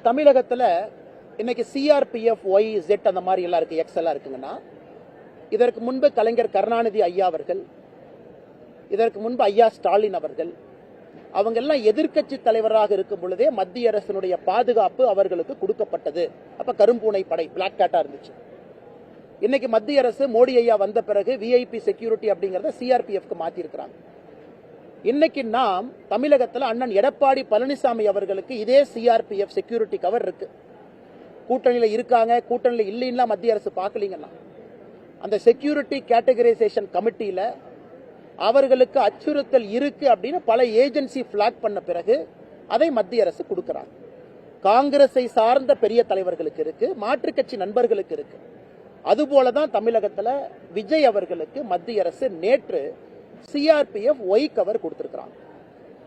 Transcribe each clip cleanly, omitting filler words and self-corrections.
தமிழகத்துல இன்னைக்கு CRPF Y jet அந்த மாதிரி எல்லாம் இருக்கு, எக்ஸ் எல்லாம் இருக்குங்கன்னா, இதற்கு முன்பு கலைஞர் கருணாநிதி ஐயா அவர்கள், இதற்கு முன்பு ஐயா ஸ்டாலின் அவர்கள், அவங்க எல்லாம் எதிர்க்கட்சி தலைவராக இருக்கும் பொழுதே மத்திய அரசினுடைய பாதுகாப்பு அவர்களுக்கு கொடுக்கப்பட்டது. அப்ப கரும்பூனை படை பிளாக் கேட்டா இருந்துச்சு. இன்னைக்கு மத்திய அரசு மோடி ஐயா வந்த பிறகு விஐபி செக்யூரிட்டி அப்படிங்கறத சிஆர்பிஎஃப்க்கு மாத்தி இருக்கிறாங்க. இன்னைக்கு நாம் தமிழகத்தில் அண்ணன் எடப்பாடி பழனிசாமி அவர்களுக்கு இதே சிஆர்பிஎஃப் செக்யூரிட்டி கவர் இருக்கு. கூட்டணியில இருக்காங்க, கூட்டணியில இல்லைன்னா மத்திய அரசு பார்க்கலீங்கன்னா அந்த செக்யூரிட்டி கேட்டகரைசேஷன் கமிட்டியில அவர்களுக்கு அச்சுறுத்தல் இருக்கு அப்படின்னு பல ஏஜென்சி பிளாக் பண்ண பிறகு அதை மத்திய அரசு கொடுக்கிறாங்க. காங்கிரஸை சார்ந்த பெரிய தலைவர்களுக்கு இருக்கு, மாற்றுக் கட்சி நண்பர்களுக்கு இருக்கு. அதுபோலதான் தமிழகத்தில் விஜய் அவர்களுக்கு மத்திய அரசு நேற்று சிஆர்பிஎஃப் ஒய் கவர் கொடுத்திருக்கிறாங்க.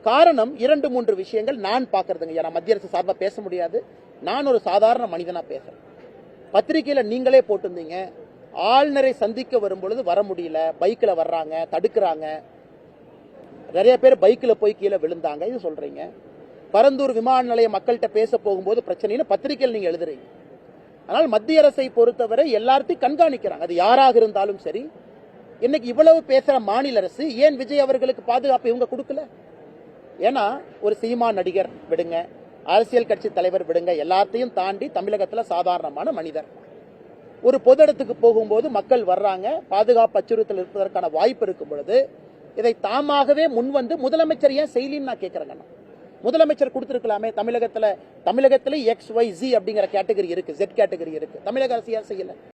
காரணம் 2-3 விஷயங்கள் நான் பாக்குறதுங்க. நான் மத்திய அரசு சார்பா பேச முடியாது, நான் ஒரு சாதாரண மனிதனா பேசுறேன். பத்திரிகையில நீங்களே போட்டிருந்தீங்க, ஆளுநரை சந்திக்க வரும்பொழுது வர முடியல, பைக்ல வர்றாங்க, தடுக்கிறாங்க, நிறைய பேர் பைக்ல போய் கீழே விழுந்தாங்க, இது சொல்றீங்க. பரந்தூர் விமான நிலைய மக்கள்கிட்ட பேச போகும்போது பிரச்சனைன்னு பத்திரிகையில் நீங்க எழுதுறீங்க. ஆனால் மத்திய அரசை பொறுத்தவரை எல்லாத்தையும் கண்காணிக்கிறாங்க, அது யாராக இருந்தாலும் சரி. இன்னைக்கு இவ்வளவு பேசுற மாநில அரசு ஏன் விஜய் அவர்களுக்கு பாதுகாப்பு இவங்க கொடுக்கல? ஏன்னா ஒரு சினிமா நடிகர் விடுங்க, அரசியல் கட்சி தலைவர் விடுங்க, எல்லாத்தையும் தாண்டி தமிழகத்தில் சாதாரணமான மனிதர் ஒரு பொது இடத்துக்கு போகும்போது மக்கள் வர்றாங்க, பாதுகாப்பு அச்சுறுத்தல் இருப்பதற்கான வாய்ப்பு இருக்கும் பொழுது இதை தாமாகவே முன்வந்து முதலமைச்சர் ஏன் செய்யலின்னு நான் கேட்கிறேங்க. முதலமைச்சர் கொடுத்திருக்கலாமே. தமிழகத்துல XYZ அப்படிங்கிற கேட்டகரி இருக்கு, Z கேட்டகரி இருக்கு, தமிழக அரசு ஏன் செய்யல?